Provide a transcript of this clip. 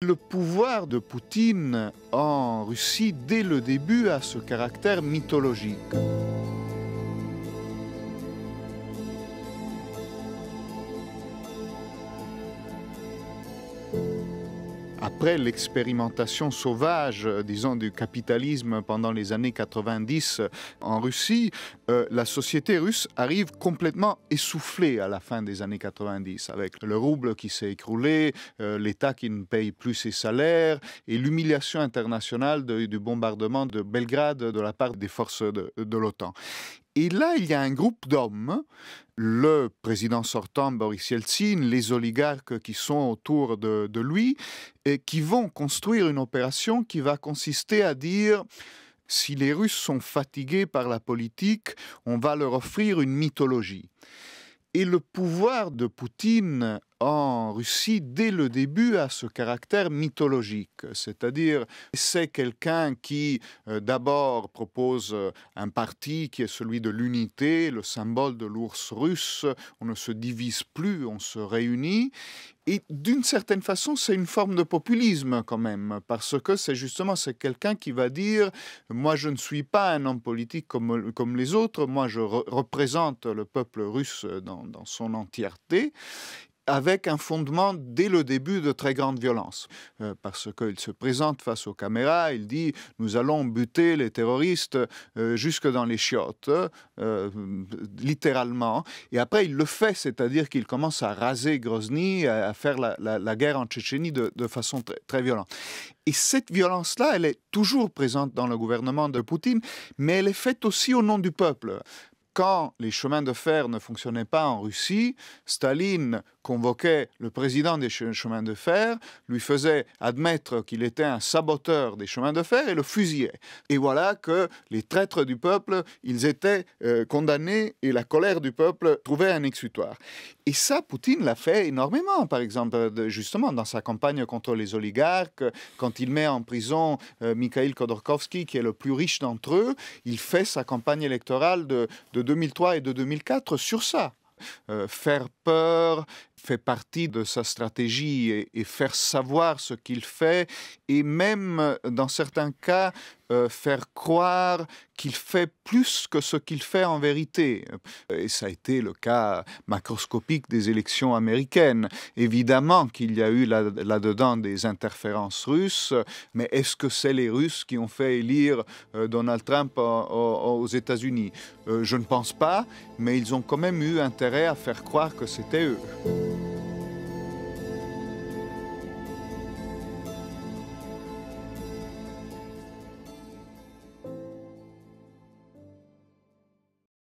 Le pouvoir de Poutine en Russie, dès le début, a ce caractère mythologique. Après l'expérimentation sauvage, disons, du capitalisme pendant les années 90 en Russie, la société russe arrive complètement essoufflée à la fin des années 90, avec le rouble qui s'est écroulé, l'État qui ne paye plus ses salaires et l'humiliation internationale du bombardement de Belgrade de la part des forces de l'OTAN. Et là, il y a un groupe d'hommes, le président sortant Boris Yeltsin, les oligarques qui sont autour de lui, et qui vont construire une opération qui va consister à dire: si les Russes sont fatigués par la politique, on va leur offrir une mythologie. Et le pouvoir de Poutine en Russie, dès le début, a ce caractère mythologique. C'est-à-dire, c'est quelqu'un qui, d'abord, propose un parti qui est celui de l'unité, le symbole de l'ours russe. On ne se divise plus, on se réunit. Et d'une certaine façon, c'est une forme de populisme quand même, parce que c'est quelqu'un qui va dire: moi je ne suis pas un homme politique comme les autres, moi je représente le peuple russe dans son entièreté, avec un fondement dès le début de très grande violence. Parce qu'il se présente face aux caméras, il dit: nous allons buter les terroristes jusque dans les chiottes, littéralement. Et après, il le fait, c'est-à-dire qu'il commence à raser Grozny, à faire la guerre en Tchétchénie de façon très, très violente. Et cette violence-là, elle est toujours présente dans le gouvernement de Poutine, mais elle est faite aussi au nom du peuple. Quand les chemins de fer ne fonctionnaient pas en Russie, Staline convoquait le président des chemins de fer, lui faisait admettre qu'il était un saboteur des chemins de fer et le fusillait. Et voilà que les traîtres du peuple, ils étaient condamnés et la colère du peuple trouvait un exutoire. Et ça, Poutine l'a fait énormément, par exemple, justement dans sa campagne contre les oligarques, quand il met en prison Mikhail Khodorkovsky, qui est le plus riche d'entre eux, il fait sa campagne électorale de 2003 et de 2004 sur ça. Faire peur fait partie de sa stratégie et faire savoir ce qu'il fait et même, dans certains cas, faire croire qu'il fait plus que ce qu'il fait en vérité. Et ça a été le cas macroscopique des élections américaines. Évidemment qu'il y a eu là-dedans des interférences russes, mais est-ce que c'est les Russes qui ont fait élire Donald Trump aux États-Unis? Je ne pense pas, mais ils ont quand même eu intérêt à faire croire que c'était eux.